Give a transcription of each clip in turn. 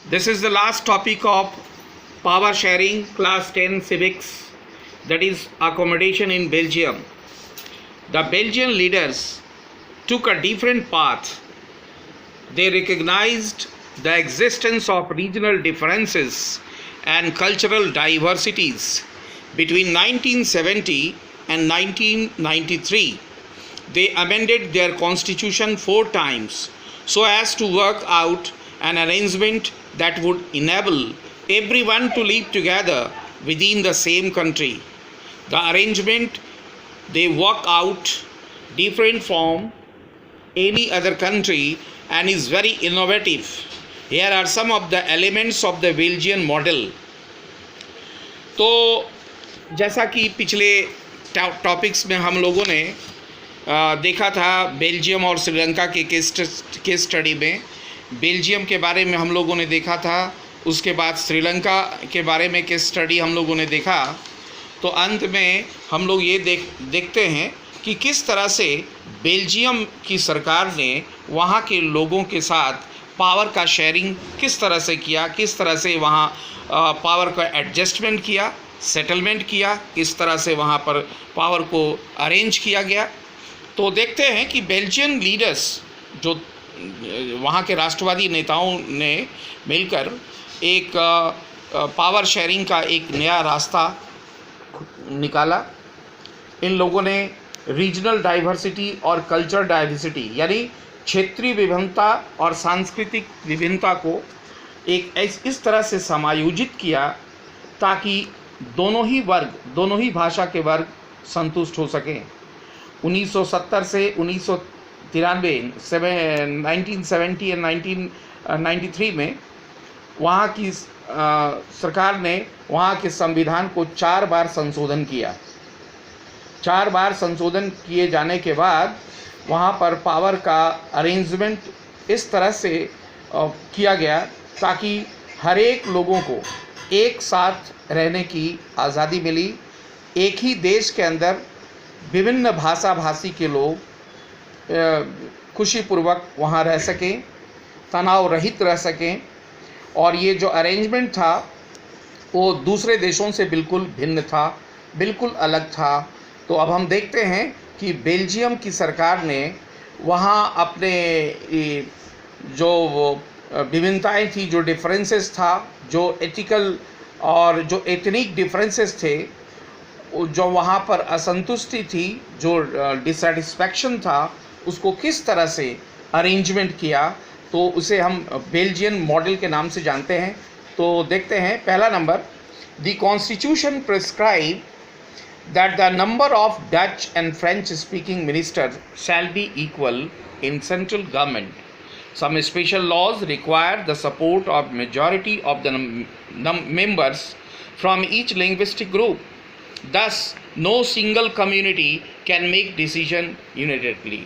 This is the last topic of power sharing, class 10 civics, that is accommodation in Belgium. The Belgian leaders took a different path. They recognized the existence of regional differences and cultural diversities between 1970 and 1993. They amended their constitution 4 times so as to work out an arrangement that would enable everyone to live together within the same country. The arrangement they work out different from any other country and is very innovative. Here are some of the elements of the Belgian model. तो जैसा कि पिछले topics में हम लोगों ने देखा था, बेल्जियम और श्रीलंका के केस स्टडी में बेल्जियम के बारे में हम लोगों ने देखा था, उसके बाद श्रीलंका के बारे में केस स्टडी हम लोगों ने देखा। तो अंत में हम लोग ये देखते हैं कि किस तरह से बेल्जियम की सरकार ने वहाँ के लोगों के साथ पावर का शेयरिंग किस तरह से किया, किस तरह से वहाँ पावर का एडजस्टमेंट किया, सेटलमेंट किया, किस तरह से वहाँ पर पावर को अरेंज किया गया। तो देखते हैं कि बेल्जियन लीडर्स, जो वहाँ के राष्ट्रवादी नेताओं ने मिलकर एक पावर शेयरिंग का एक नया रास्ता निकाला। इन लोगों ने रीजनल डाइवर्सिटी और कल्चर डाइवर्सिटी यानी क्षेत्रीय विभिन्नता और सांस्कृतिक विभिन्नता को एक इस तरह से समायोजित किया ताकि दोनों ही भाषा के वर्ग संतुष्ट हो सकें। 1970 से 1970 और 1993 में वहाँ की सरकार ने वहाँ के संविधान को 4 बार संशोधन किया। 4 बार संशोधन किए जाने के बाद वहाँ पर पावर का अरेंजमेंट इस तरह से किया गया ताकि हर एक लोगों को एक साथ रहने की आज़ादी मिली। एक ही देश के अंदर विभिन्न भाषा भाषी के लोग खुशीपूर्वक वहाँ रह सकें, तनाव रहित रह सकें। और ये जो अरेंजमेंट था वो दूसरे देशों से बिल्कुल भिन्न था, बिल्कुल अलग था। तो अब हम देखते हैं कि बेल्जियम की सरकार ने वहाँ अपने जो विभिन्नताएं थी, जो डिफरेंसेस था, जो एथिकल और जो एथनिक डिफरेंसेस थे, जो वहाँ पर असंतुष्टि थी, जो डिससेटिस्फैक्शन था, उसको किस तरह से अरेंजमेंट किया, तो उसे हम बेल्जियन मॉडल के नाम से जानते हैं। तो देखते हैं पहला number, the constitution prescribe that the number of Dutch and French speaking ministers shall be equal in central government. Some special laws require the support of majority of the members from each linguistic group. Thus, no single community can make decision unitedly.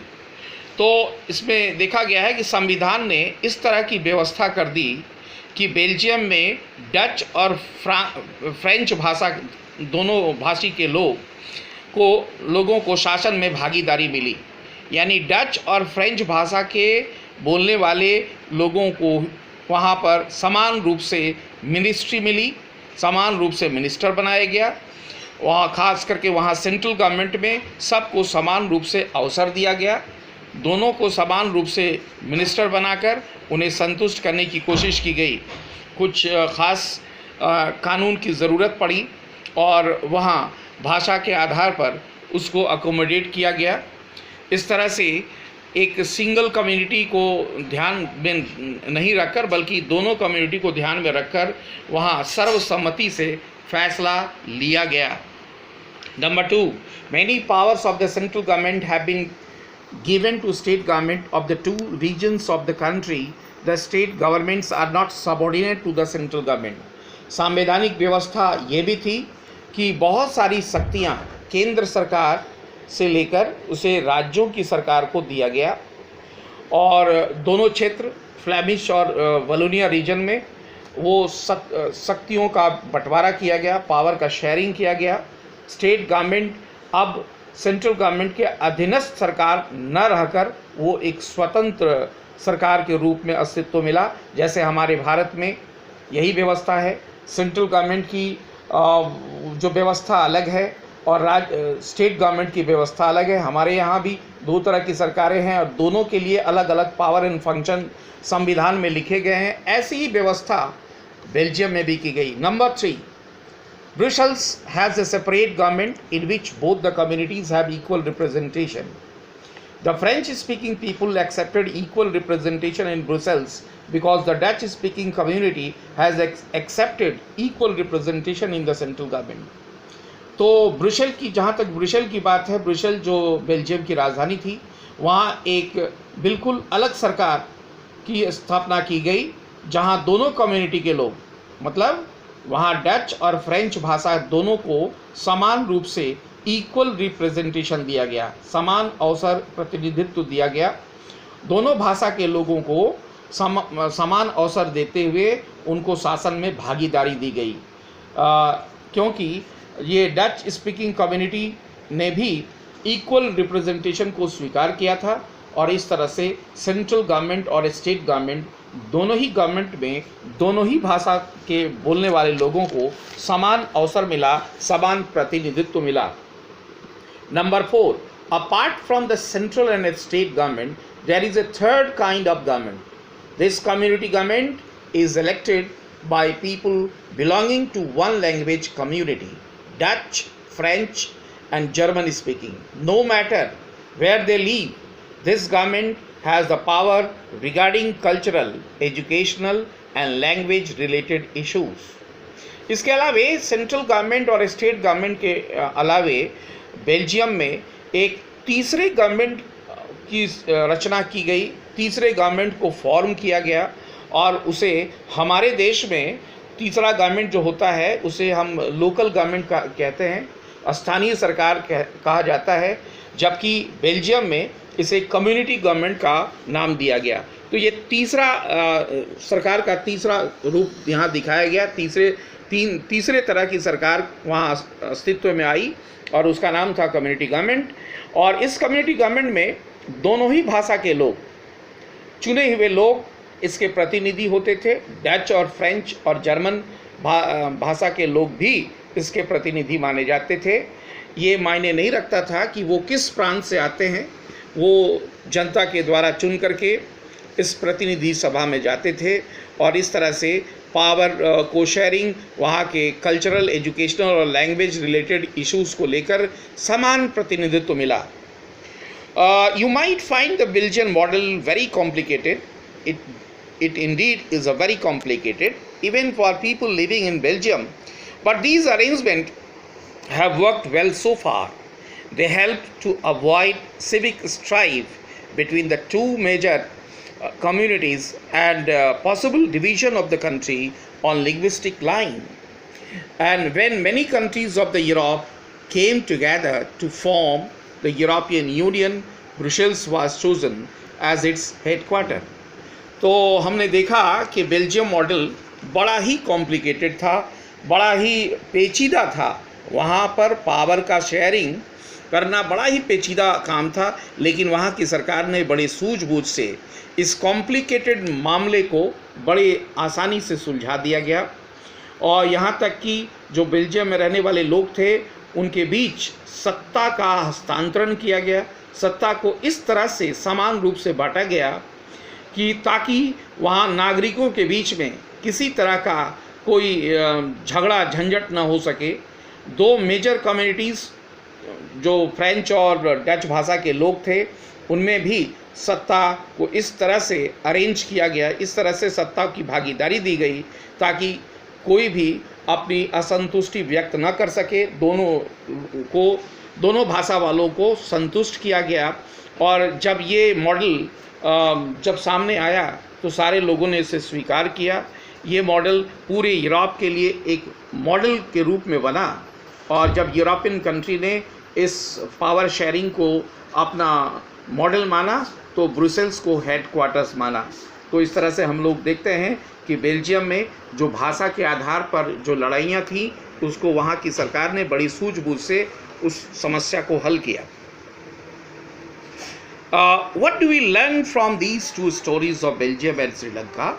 तो इसमें देखा गया है कि संविधान ने इस तरह की व्यवस्था कर दी कि बेल्जियम में डच और फ्रेंच भाषा दोनों भाषी के लोगों को शासन में भागीदारी मिली। यानी डच और फ्रेंच भाषा के बोलने वाले लोगों को वहाँ पर समान रूप से मिनिस्ट्री मिली, समान रूप से मिनिस्टर बनाया गया। वहाँ खास करके वहाँ सेंट्रल गवर्नमेंट में सबको समान रूप से अवसर दिया गया। दोनों को समान रूप से मिनिस्टर बनाकर उन्हें संतुष्ट करने की कोशिश की गई। कुछ ख़ास कानून की ज़रूरत पड़ी और वहाँ भाषा के आधार पर उसको अकोमोडेट किया गया। इस तरह से एक सिंगल कम्युनिटी को ध्यान में नहीं रखकर बल्कि दोनों कम्युनिटी को ध्यान में रखकर वहाँ सर्वसम्मति से फैसला लिया गया। Number 2, many powers of the central government have been given to state government of the 2 regions of the country. The state governments are not subordinate to the central government. संवैधानिक व्यवस्था ये भी थी कि बहुत सारी शक्तियाँ केंद्र सरकार से लेकर उसे राज्यों की सरकार को दिया गया और दोनों क्षेत्र फ्लैमिश और वलोनिया रीजन में वो शक्तियों का बंटवारा किया गया, पावर का शेयरिंग किया गया। स्टेट गवर्नमेंट अब सेंट्रल गवर्नमेंट के अधीनस्थ सरकार न रहकर वो एक स्वतंत्र सरकार के रूप में अस्तित्व मिला। जैसे हमारे भारत में यही व्यवस्था है, सेंट्रल गवर्नमेंट की जो व्यवस्था अलग है और स्टेट गवर्नमेंट की व्यवस्था अलग है। हमारे यहाँ भी दो तरह की सरकारें हैं और दोनों के लिए अलग अलग पावर एंड फंक्शन संविधान में लिखे गए हैं। ऐसी ही व्यवस्था बेल्जियम में भी की गई। Number 3, Brussels has a separate government in which both the communities have equal representation. The French-speaking people accepted equal representation in Brussels because the Dutch-speaking community has accepted equal representation in the central government. तो Brussels की, जहाँ तक Brussels की बात है, Brussels जो Belgium की राजधानी थी, वहाँ एक बिल्कुल अलग सरकार की स्थापना की गई जहाँ दोनों कम्युनिटी के लोग, मतलब वहाँ डच और फ्रेंच भाषा दोनों को समान रूप से इक्वल रिप्रेजेंटेशन दिया गया, समान अवसर प्रतिनिधित्व दिया गया। दोनों भाषा के लोगों को समान अवसर देते हुए उनको शासन में भागीदारी दी गई, क्योंकि ये डच स्पीकिंग कम्युनिटी ने भी इक्वल रिप्रेजेंटेशन को स्वीकार किया था और इस तरह से सेंट्रल गवर्नमेंट और स्टेट गवर्नमेंट दोनों ही गवर्नमेंट में दोनों ही भाषा के बोलने वाले लोगों को समान अवसर मिला, समान प्रतिनिधित्व मिला। Number 4, apart from the central and state government there is a third kind of government. This community government is elected by people belonging to one language community, Dutch, French and German speaking. No matter where they live, this government has the power regarding cultural, educational and language related issues. इसके अलावे central government और state government के अलावे Belgium में एक तीसरे government की रचना की गई, तीसरे गवर्नमेंट को फॉर्म किया गया और उसे हमारे देश में तीसरा गवर्नमेंट जो होता है उसे हम लोकल गवर्नमेंट कहते हैं, स्थानीय सरकार कहा जाता है, जबकि बेल्जियम में इसे कम्युनिटी गवर्नमेंट का नाम दिया गया। तो ये तीसरा सरकार का तीसरा रूप यहाँ दिखाया गया। तीसरे तरह की सरकार वहाँ अस्तित्व में आई और उसका नाम था कम्युनिटी गवर्नमेंट। और इस कम्युनिटी गवर्नमेंट में दोनों ही भाषा के लोग, चुने हुए लोग इसके प्रतिनिधि होते थे। डच और फ्रेंच और जर्मन भाषा के लोग भी इसके प्रतिनिधि माने जाते थे। ये मायने नहीं रखता था कि वो किस प्रांत से आते हैं, वो जनता के द्वारा चुन करके इस प्रतिनिधि सभा में जाते थे और इस तरह से पावर को शेयरिंग, वहाँ के कल्चरल, एजुकेशनल और लैंग्वेज रिलेटेड इश्यूज़ को लेकर समान प्रतिनिधित्व मिला। You might find the Belgian model very complicated. It indeed is a very complicated, even for people living in Belgium. But these arrangements have worked well so far. They help to avoid civic strife between the two major communities and possible division of the country on linguistic line. And when many countries of the Europe came together to form the European Union, Brussels was chosen as its headquarters. तो हमने देखा कि Belgium model बड़ा ही complicated था, बड़ा ही पेचीदा था। वहाँ पर पावर का शेयरिंग करना बड़ा ही पेचीदा काम था, लेकिन वहाँ की सरकार ने बड़े सूझबूझ से इस कॉम्प्लिकेटेड मामले को बड़े आसानी से सुलझा दिया गया। और यहाँ तक कि जो बेल्जियम में रहने वाले लोग थे उनके बीच सत्ता का हस्तांतरण किया गया। सत्ता को इस तरह से समान रूप से बांटा गया कि ताकि वहाँ नागरिकों के बीच में किसी तरह का कोई झगड़ा झंझट न हो सके। दो मेजर कम्युनिटीज़ जो फ्रेंच और डच भाषा के लोग थे, उनमें भी सत्ता को इस तरह से अरेंज किया गया, इस तरह से सत्ता की भागीदारी दी गई ताकि कोई भी अपनी असंतुष्टि व्यक्त न कर सके। दोनों भाषा वालों को संतुष्ट किया गया। और जब ये मॉडल जब सामने आया तो सारे लोगों ने इसे स्वीकार किया। ये मॉडल पूरे यूरोप के लिए एक मॉडल के रूप में बना और जब यूरोपियन कंट्री ने इस पावर शेयरिंग को अपना मॉडल माना तो ब्रुसेल्स को हेडक्वार्टर्स माना। तो इस तरह से हम लोग देखते हैं कि बेल्जियम में जो भाषा के आधार पर जो लड़ाइयाँ थीं उसको वहाँ की सरकार ने बड़ी सूझबूझ से उस समस्या को हल किया। What do we learn from these two stories of Belgium and Sri Lanka?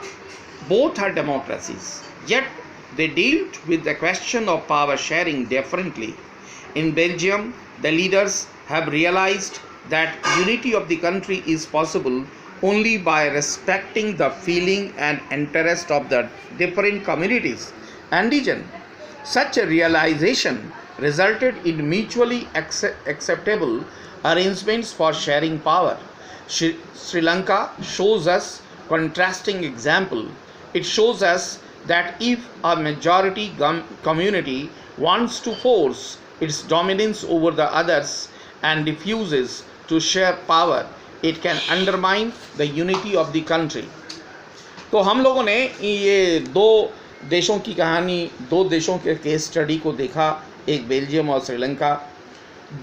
Both are democracies, yet they dealt with the question of power sharing differently. In Belgium, the leaders have realized that unity of the country is possible only by respecting the feeling and interest of the different communities and region. Such a realization resulted in mutually acceptable arrangements for sharing power. Sri Lanka shows us contrasting example. It shows us that if a majority community wants to force its dominance over the others and refuses to share power, it can undermine the unity of the country. तो हम लोगों ने ये दो देशों की कहानी, दो देशों के केस स्टडी को देखा, एक बेल्जियम और श्रीलंका।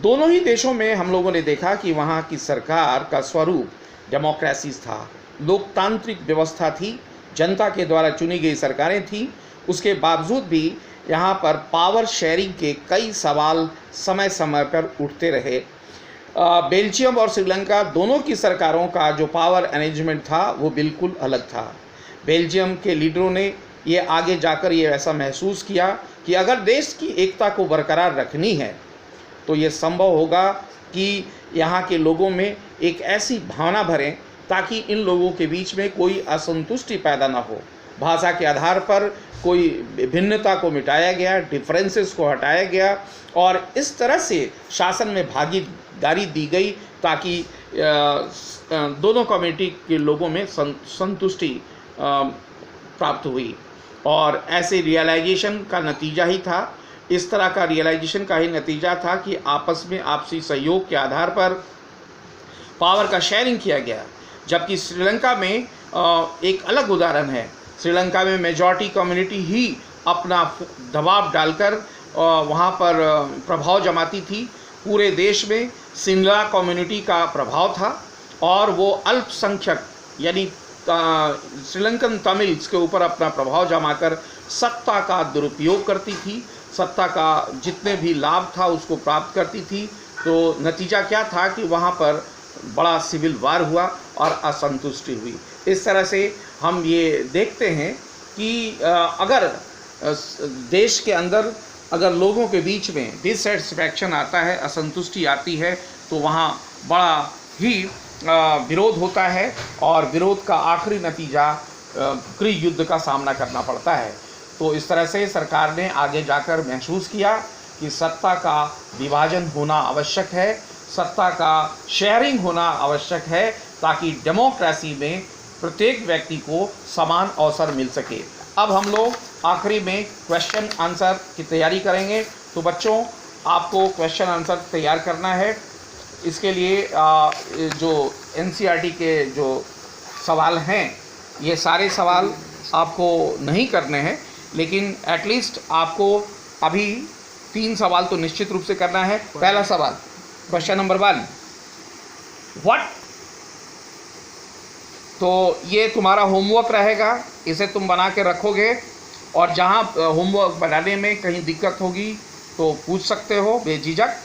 दोनों ही देशों में हम लोगों ने देखा कि वहाँ की सरकार का स्वरूप डेमोक्रेसीज था, लोकतांत्रिक व्यवस्था थी, जनता के द्वारा चुनी गई सरकारें थीं। उसके बावजूद भी यहाँ पर पावर शेयरिंग के कई सवाल समय समय पर उठते रहे। बेल्जियम और श्रीलंका दोनों की सरकारों का जो पावर अरेंजमेंट था वो बिल्कुल अलग था। बेल्जियम के लीडरों ने ये आगे जाकर ये ऐसा महसूस किया कि अगर देश की एकता को बरकरार रखनी है तो ये संभव होगा कि यहाँ के लोगों में एक ऐसी भावना भरें ताकि इन लोगों के बीच में कोई असंतुष्टि पैदा ना हो। भाषा के आधार पर कोई भिन्नता को मिटाया गया, डिफरेंसेस को हटाया गया और इस तरह से शासन में भागीदारी दी गई ताकि दोनों कम्युनिटी के लोगों में संतुष्टि प्राप्त हुई। और ऐसे रियलाइजेशन का नतीजा ही था, इस तरह का रियलाइजेशन का ही नतीजा था कि आपस में आपसी सहयोग के आधार पर पावर का शेयरिंग किया गया। जबकि श्रीलंका में एक अलग उदाहरण है। श्रीलंका में मेजॉरिटी कम्युनिटी ही अपना दबाव डालकर वहाँ पर प्रभाव जमाती थी। पूरे देश में सिंगला कम्युनिटी का प्रभाव था और वो अल्पसंख्यक यानी श्रीलंकन तमिल्स के ऊपर अपना प्रभाव जमाकर सत्ता का दुरुपयोग करती थी, सत्ता का जितने भी लाभ था उसको प्राप्त करती थी। तो नतीजा क्या था कि वहाँ पर बड़ा सिविल वार हुआ और असंतुष्टि हुई। इस तरह से हम ये देखते हैं कि अगर देश के अंदर अगर लोगों के बीच में डिससेटिस्फैक्शन आता है, असंतुष्टि आती है, तो वहाँ बड़ा ही विरोध होता है और विरोध का आखिरी नतीजा गृह युद्ध का सामना करना पड़ता है। तो इस तरह से सरकार ने आगे जाकर महसूस किया कि सत्ता का विभाजन होना आवश्यक है, सत्ता का शेयरिंग होना आवश्यक है ताकि डेमोक्रेसी में प्रत्येक व्यक्ति को समान अवसर मिल सके। अब हम लोग आखिरी में क्वेश्चन आंसर की तैयारी करेंगे। तो बच्चों, आपको क्वेश्चन आंसर तैयार करना है। इसके लिए जो एनसीईआरटी के जो सवाल हैं, ये सारे सवाल आपको नहीं करने हैं, लेकिन एटलीस्ट आपको अभी 3 सवाल तो निश्चित रूप से करना है। पहला सवाल, क्वेश्चन नंबर 1, व्हाट। तो ये तुम्हारा होमवर्क रहेगा, इसे तुम बना के रखोगे और जहाँ होमवर्क बनाने में कहीं दिक्कत होगी तो पूछ सकते हो बेझिझक।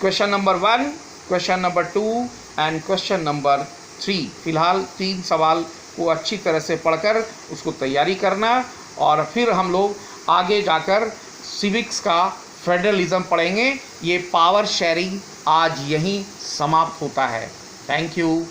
Question number 1, question number 2 and question number 3। फिलहाल 3 सवाल को अच्छी तरह से पढ़कर उसको तैयारी करना और फिर हम लोग आगे जाकर सिविक्स का फेडरलिज्म पढ़ेंगे। ये पावर शेयरिंग आज यहीं समाप्त होता है। Thank you.